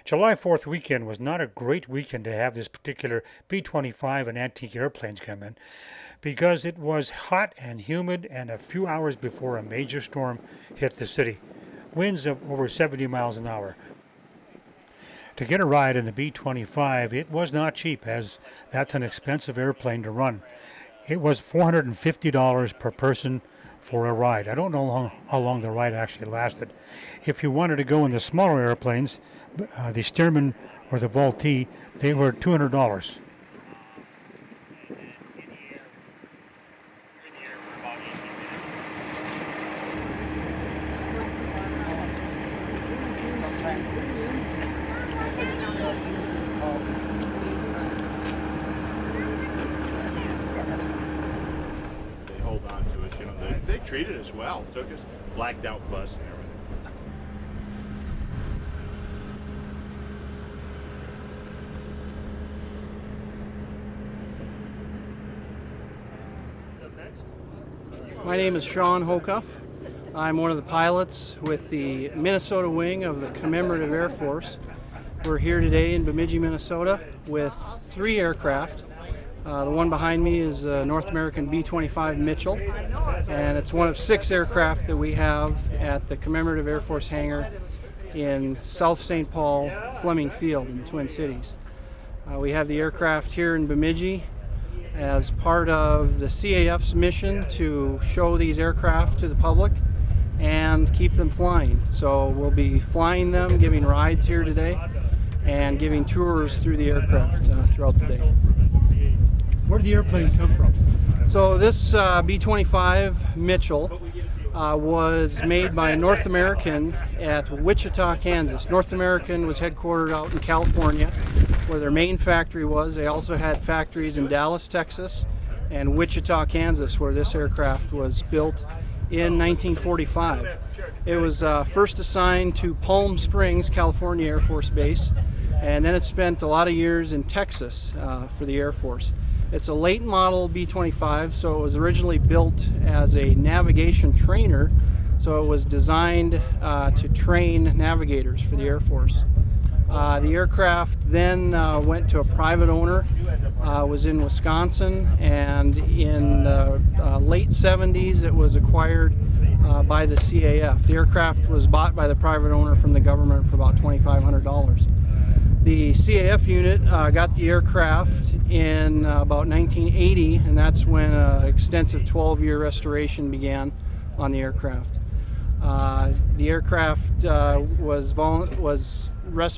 July 4th weekend was not a great weekend to have this particular B-25 and antique airplanes come in because it was hot and humid and a few hours before a major storm hit the city. Winds of over 70 miles an hour. To get a ride in the B-25, it was not cheap, as that's an expensive airplane to run. It was $450 per person for a ride. I don't know how long the ride actually lasted. If you wanted to go in the smaller airplanes, the Stearman or the Vultee, they were $200. They treated us well, took us, blacked out bus and everything. My name is Sean Hocuff. I'm one of the pilots with the Minnesota wing of the Commemorative Air Force. We're here today in Bemidji, Minnesota with 3 aircraft. The one behind me is a North American B-25 Mitchell, and it's one of 6 aircraft that we have at the Commemorative Air Force hangar in South St. Paul, Fleming Field in the Twin Cities. We have the aircraft here in Bemidji as part of the CAF's mission to show these aircraft to the public and keep them flying. So we'll be flying them, giving rides here today, and giving tours through the aircraft throughout the day. Where did the airplane come from? So this B-25 Mitchell was made by North American at Wichita, Kansas. North American was headquartered out in California, where their main factory was. They also had factories in Dallas, Texas, and Wichita, Kansas, where this aircraft was built in 1945. It was first assigned to Palm Springs, California Air Force Base, and then it spent a lot of years in Texas for the Air Force. It's a late model B-25, so it was originally built as a navigation trainer, so it was designed to train navigators for the Air Force. The aircraft then went to a private owner, was in Wisconsin, and in the late 70s it was acquired by the CAF. The aircraft was bought by the private owner from the government for about $2,500. The CAF unit got the aircraft in about 1980, and that's when an extensive 12-year restoration began on the aircraft. The aircraft was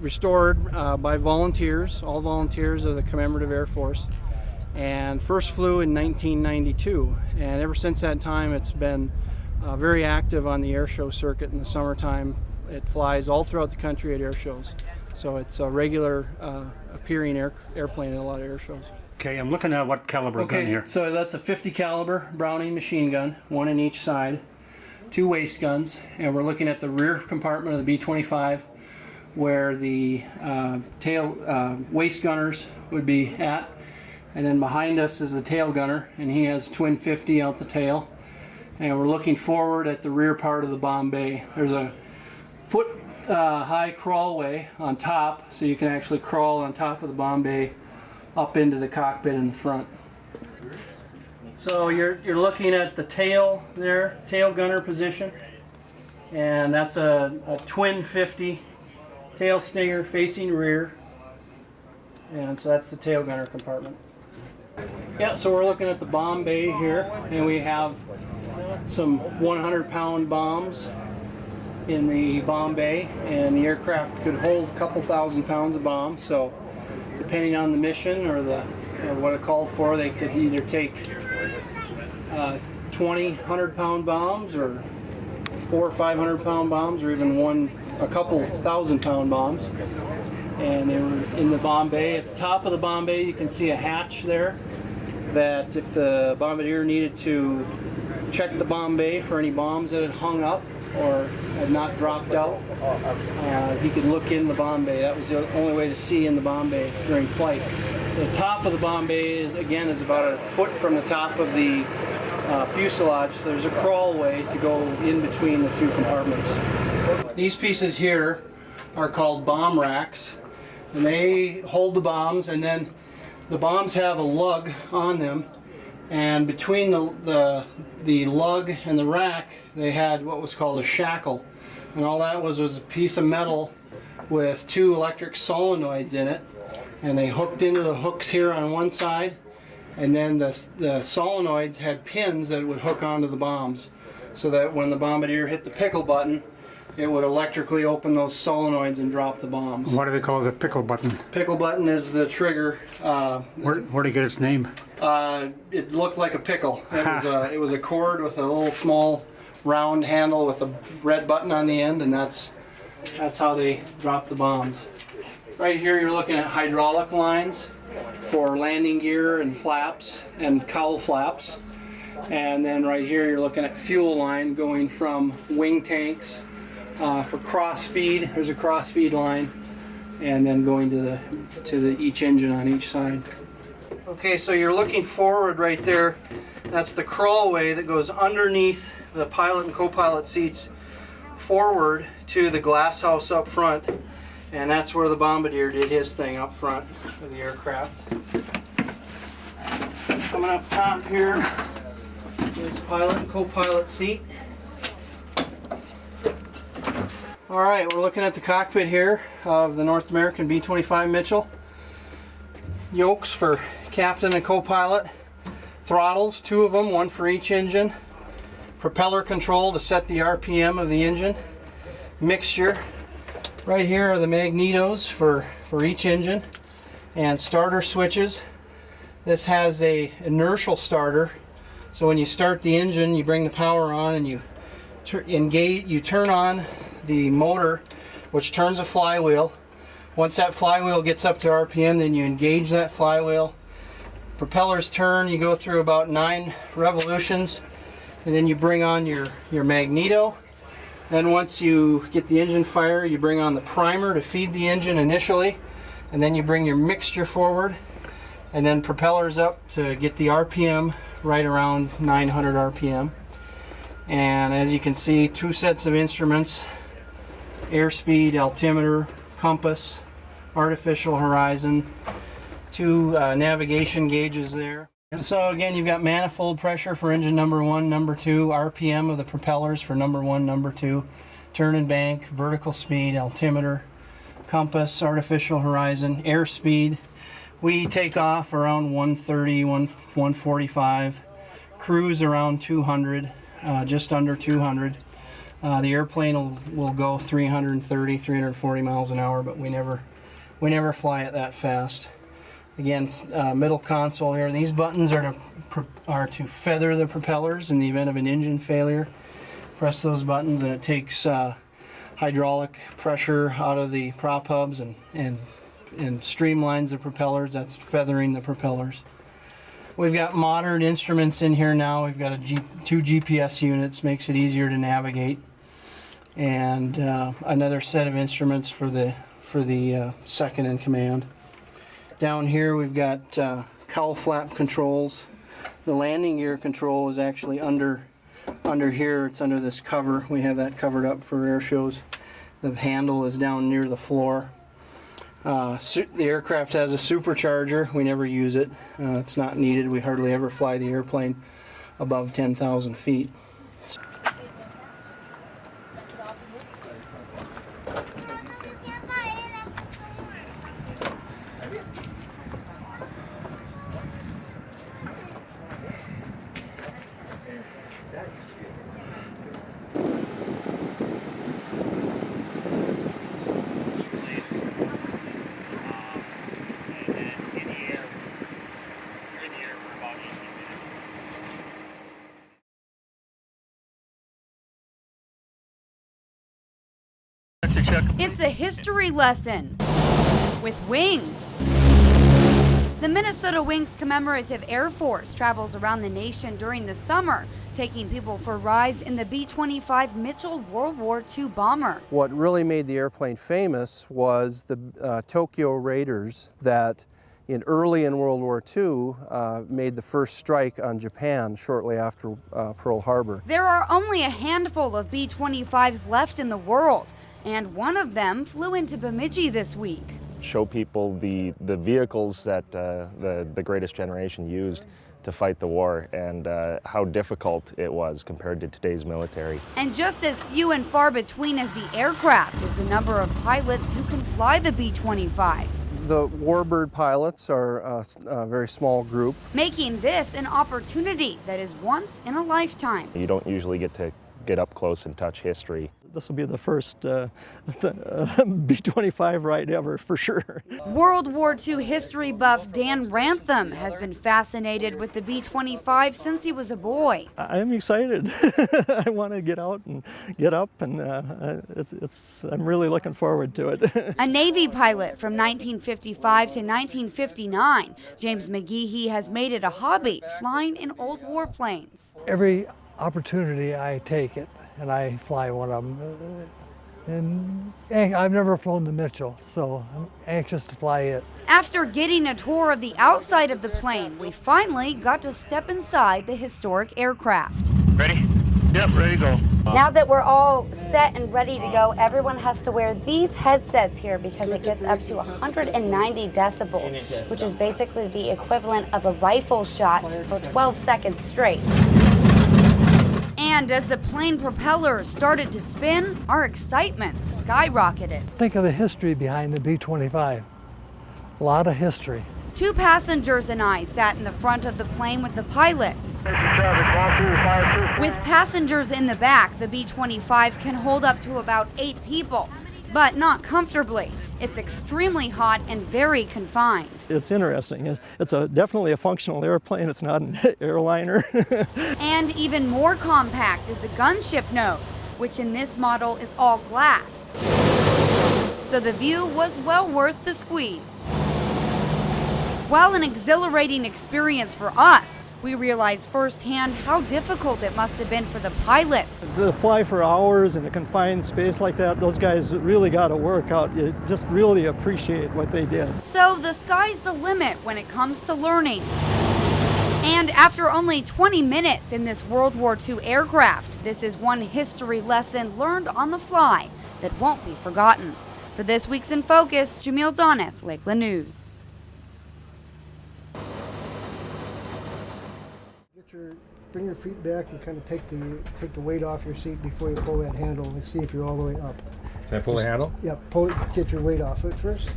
restored by volunteers, all volunteers of the Commemorative Air Force, and first flew in 1992. And ever since that time, it's been very active on the air show circuit in the summertime. It flies all throughout the country at air shows. So it's a regular appearing airplane at a lot of air shows. Okay, I'm looking at what caliber gun here. So that's a 50 caliber Browning machine gun, 1 in each side, 2 waist guns, and we're looking at the rear compartment of the B-25 where the waist gunners would be at, and then behind us is the tail gunner, and he has twin 50 out the tail, and we're looking forward at the rear part of the bomb bay. There's a foot high crawlway on top, so you can actually crawl on top of the bomb bay up into the cockpit in the front. So you're looking at the tail there, tail gunner position, and that's a twin 50 tail stinger facing rear, and so that's the tail gunner compartment. Yeah, so we're looking at the bomb bay here, and we have some 100-pound bombs in the bomb bay, and the aircraft could hold a couple thousand pounds of bombs, so depending on the mission or what it called for, they could either take 20 100-pound bombs or 400 or 500-pound bombs, or even a couple 1,000-pound bombs. And they were in the bomb bay. At the top of the bomb bay you can see a hatch there that if the bombardier needed to check the bomb bay for any bombs that had hung up or had not dropped out, he could look in the bomb bay. That was the only way to see in the bomb bay during flight. The top of the bomb bay is about a foot from the top of the fuselage. So there's a crawlway to go in between the 2 compartments. These pieces here are called bomb racks, and they hold the bombs, and then the bombs have a lug on them, and between the lug and the rack they had what was called a shackle, and all that was a piece of metal with 2 electric solenoids in it, and they hooked into the hooks here on one side, and then the solenoids had pins that would hook onto the bombs, so that when the bombardier hit the pickle button, it would electrically open those solenoids and drop the bombs. What do they call the pickle button? Pickle button is the trigger. Where did it get its name? It looked like a pickle. It was a cord with a little small round handle with a red button on the end, and that's how they drop the bombs. Right here you're looking at hydraulic lines for landing gear and flaps and cowl flaps. And then right here you're looking at fuel line going from wing tanks for cross feed. There's a cross feed line, and then going to each engine on each side. Okay, so you're looking forward right there. That's the crawlway that goes underneath the pilot and co-pilot seats forward to the glass house up front, and that's where the bombardier did his thing up front of the aircraft. Coming up top here is pilot and co-pilot seat. Alright, we're looking at the cockpit here of the North American B-25 Mitchell. Yokes for captain and co-pilot. Throttles, 2 of them, 1 for each engine. Propeller control to set the RPM of the engine. Mixture. Right here are the magnetos for each engine. And starter switches. This has a inertial starter. So when you start the engine, you bring the power on and you turn on the motor, which turns a flywheel. Once that flywheel gets up to RPM, then you engage that flywheel. Propellers turn, you go through about 9 revolutions, and then you bring on your magneto. Then once you get the engine fire, you bring on the primer to feed the engine initially, and then you bring your mixture forward, and then propellers up to get the RPM right around 900 RPM. And as you can see, 2 sets of instruments: airspeed, altimeter, compass, artificial horizon, 2 navigation gauges there. So again, you've got manifold pressure for engine number 1, number 2, RPM of the propellers for number 1, number 2, turn and bank, vertical speed, altimeter, compass, artificial horizon, airspeed. We take off around 130, 145, cruise around 200, just under 200. The airplane will go 330, 340 miles an hour, but we never fly it that fast. Again, middle console here. These buttons are to feather the propellers in the event of an engine failure. Press those buttons and it takes hydraulic pressure out of the prop hubs and streamlines the propellers. That's feathering the propellers. We've got modern instruments in here now. We've got 2 GPS units, makes it easier to navigate, and another set of instruments for the second in command. Down here we've got cowl flap controls. The landing gear control is actually under here. It's under this cover. We have that covered up for air shows. The handle is down near the floor. The aircraft has a supercharger. We never use it. It's not needed. We hardly ever fly the airplane above 10,000 feet. It's a history lesson with wings. The Minnesota Wings Commemorative Air Force travels around the nation during the summer, taking people for rides in the B-25 Mitchell World War II bomber. What really made the airplane famous was the Tokyo Raiders that early in World War II made the first strike on Japan shortly after Pearl Harbor. There are only a handful of B-25s left in the world, And one of them flew into Bemidji this week. Show people the vehicles that the greatest generation used to fight the war, and how difficult it was compared to today's military. And just as few and far between as the aircraft is the number of pilots who can fly the B-25. The warbird pilots are a very small group. Making this an opportunity that is once in a lifetime. You don't usually get to get up close and touch history. This will be the first B-25 ride ever, for sure. World War II history buff Dan Rantham has been fascinated with the B-25 since he was a boy. I'm excited. I want to get out and get up, and I'm really looking forward to it. A Navy pilot from 1955 to 1959, James McGehee has made it a hobby flying in old warplanes. Every opportunity I take it, and I fly one of them. And I've never flown the Mitchell, so I'm anxious to fly it. After getting a tour of the outside of the plane, we finally got to step inside the historic aircraft. Ready? Yep, ready to go. Now that we're all set and ready to go, everyone has to wear these headsets here because it gets up to 190 decibels, which is basically the equivalent of a rifle shot for 12 seconds straight. And as the plane propellers started to spin, our excitement skyrocketed. Think of the history behind the B-25. A lot of history. 2 passengers and I sat in the front of the plane with the pilots. With passengers in the back, the B-25 can hold up to about 8 people, but not comfortably. It's extremely hot and very confined. It's interesting. It's definitely a functional airplane. It's not an airliner. And even more compact is the gunship nose, which in this model is all glass. So the view was well worth the squeeze. While an exhilarating experience for us, we realized firsthand how difficult it must have been for the pilots. To fly for hours in a confined space like that, those guys really got to work out. You just really appreciate what they did. So the sky's the limit when it comes to learning. And after only 20 minutes in this World War II aircraft, this is one history lesson learned on the fly that won't be forgotten. For this week's In Focus, Jamil Doneth, Lakeland News. Bring your feet back and kind of take the weight off your seat before you pull that handle and see if you're all the way up. Can I pull the handle? Yeah, get your weight off it first.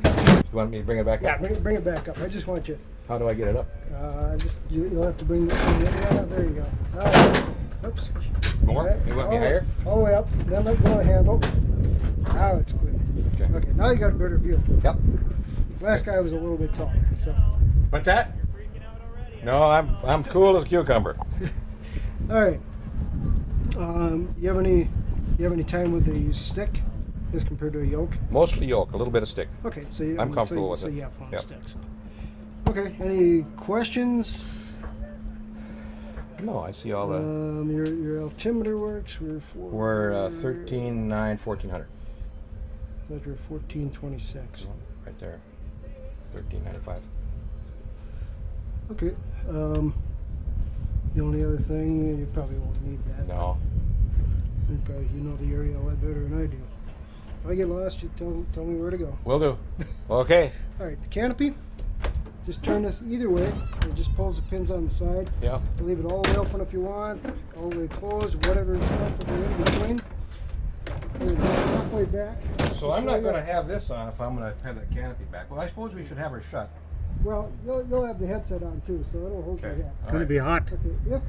You want me to bring it back up? Yeah, bring it back up. I just want you. How do I get it up? You'll have to bring this in. Yeah, there you go. All right. Oops. More? Right. You want me higher? All the way up. Then let go of the handle. Now it's clear. Okay. Now you got a better view. Yep. Last guy was a little bit taller. So. What's that? No, I'm cool as a cucumber. All right. You have any time with the stick as compared to a yoke? Mostly yoke, a little bit of stick. Okay, so I'm comfortable with it. it. So you have fun Yep. sticks. Okay. Any questions? No, I see all the. Your altimeter works. We're 13,900, 1,400. I thought you were 1426. Right there, 1395. Okay. The only other thing, you probably won't need that. No. You know the area a lot better than I do. If I get lost, you tell me where to go. Will do. Okay. All right, the canopy. Just turn this either way. It just pulls the pins on the side. Yeah. Leave it all the way open if you want, all the way closed, whatever is comfortable in between. Halfway back. So I'm not going to have this on if I'm going to have that canopy back. Well, I suppose we should have her shut. Well, you'll have the headset on too, so it'll hold your head. Going to be hot. Okay.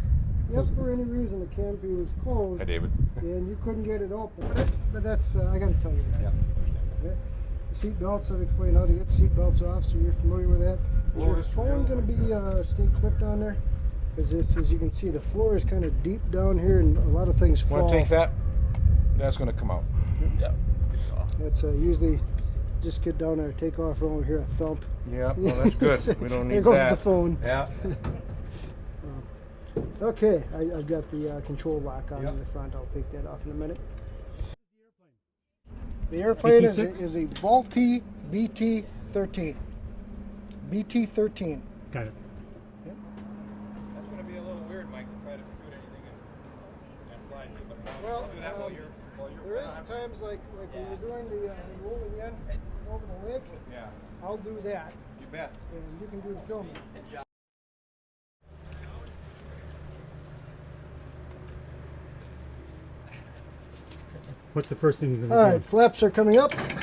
If for any reason the canopy was closed, Hi, David. and you couldn't get it open, but that's I got to tell you that. Yeah. Okay. The seat belts, I've explained how to get seat belts off, so you're familiar with that. Is your phone going to be stay clipped on there? Because as you can see, the floor is kind of deep down here, and a lot of things fall. Want to take that? That's going to come out. Yeah. That's usually just get down there, take off, and over here a thump. Yeah, well, that's good. We don't need that. There goes the phone. Yeah. Okay, I've got the control lock on in the front. I'll take that off in a minute. The airplane is a Vultee BT-13. BT-13. Got it. That's going to be a little weird, Mike, to try to shoot anything in There is times like when you're doing the rolling in over the lake. Yeah. I'll do that. You bet. And you can do the filming. What's the first thing you're All going to right, flaps are coming up. There.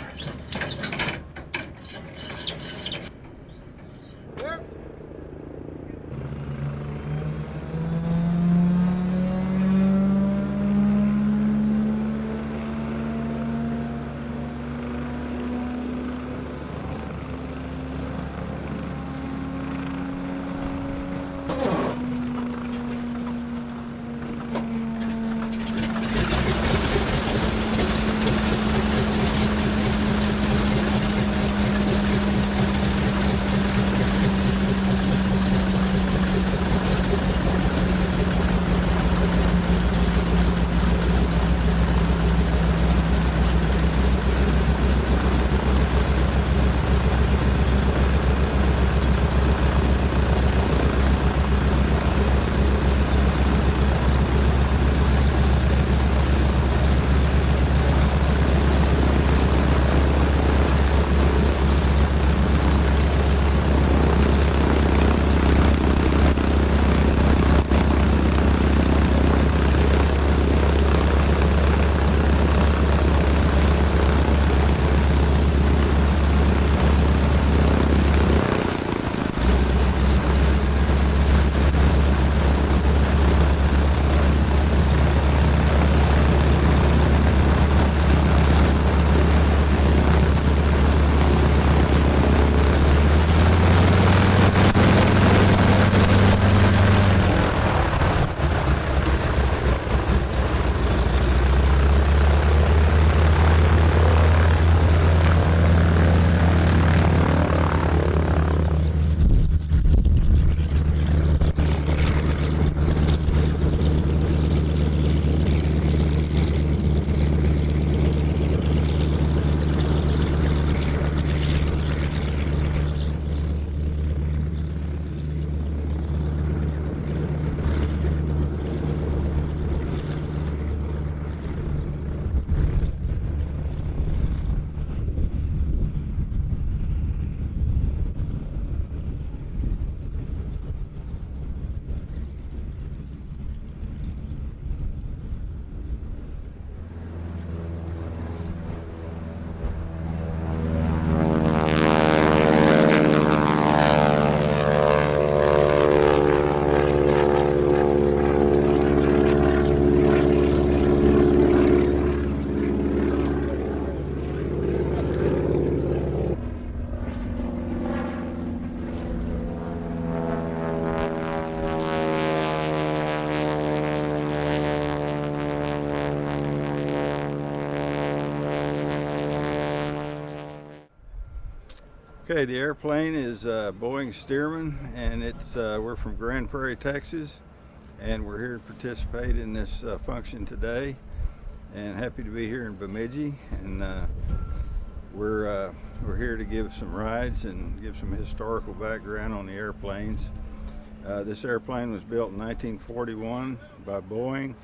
Okay, the airplane is Boeing Stearman, and we're from Grand Prairie, Texas, and we're here to participate in this function today, and happy to be here in Bemidji, and we're here to give some rides and give some historical background on the airplanes. This airplane was built in 1941 by Boeing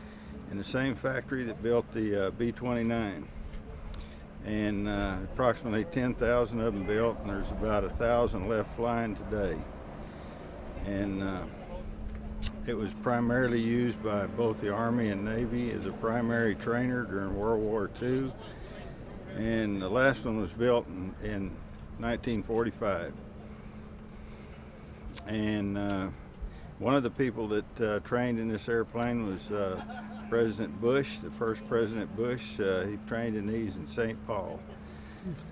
in the same factory that built the B-25. And approximately 10,000 of them built, and there's about 1,000 left flying today. And it was primarily used by both the Army and Navy as a primary trainer during World War II. And the last one was built in 1945. And one of the people that trained in this airplane was President Bush, the first President Bush. He trained in these in St. Paul.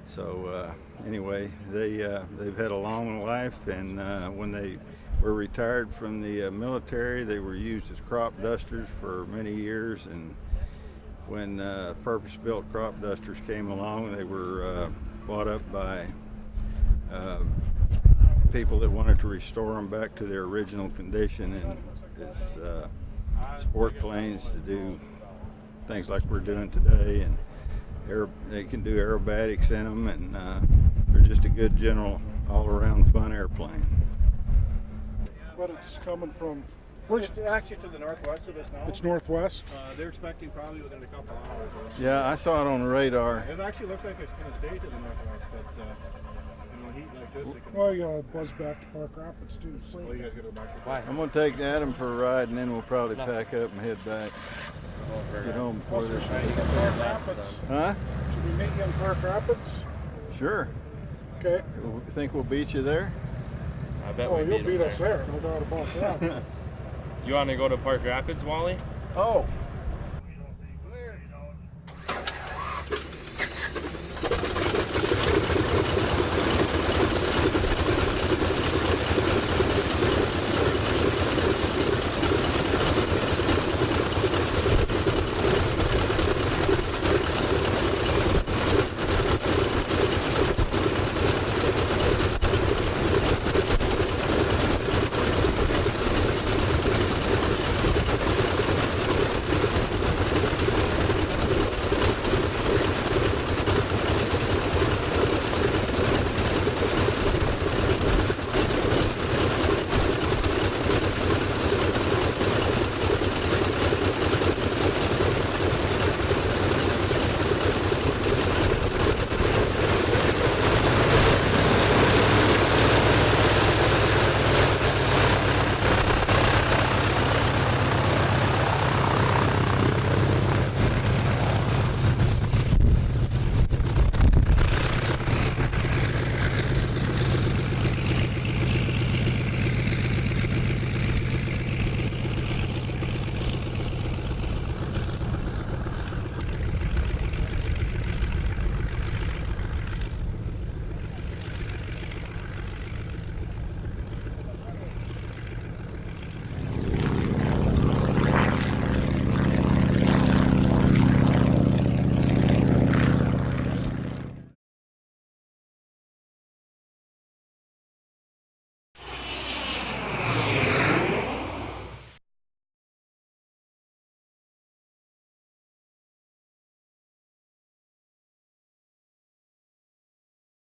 So anyway, they've had a long life, and when they were retired from the military, they were used as crop dusters for many years. And when purpose-built crop dusters came along, they were bought up by people that wanted to restore them back to their original condition, and as sport planes to do things like we're doing today, and they can do aerobatics in them, and they're just a good general all-around fun airplane. But it's coming from It's actually to the northwest of us now. It's northwest. They're expecting probably within a couple hours. Yeah, I saw it on the radar. It actually looks like it's going to stay to the northwest, but you know, heat like this, it can... Well, you gotta buzz back to Park Rapids too. So. Well, you guys got to go back to... Why? I'm gonna take Adam for a ride, and then we'll probably pack up and head back. Get home before this. Park Rapids. Huh? Should we meet you in Park Rapids? Sure. Okay. You think we'll beat you there? I bet Oh, we you'll beat beat them us there. there, no doubt about that. You want to go to Park Rapids, Wally? Oh,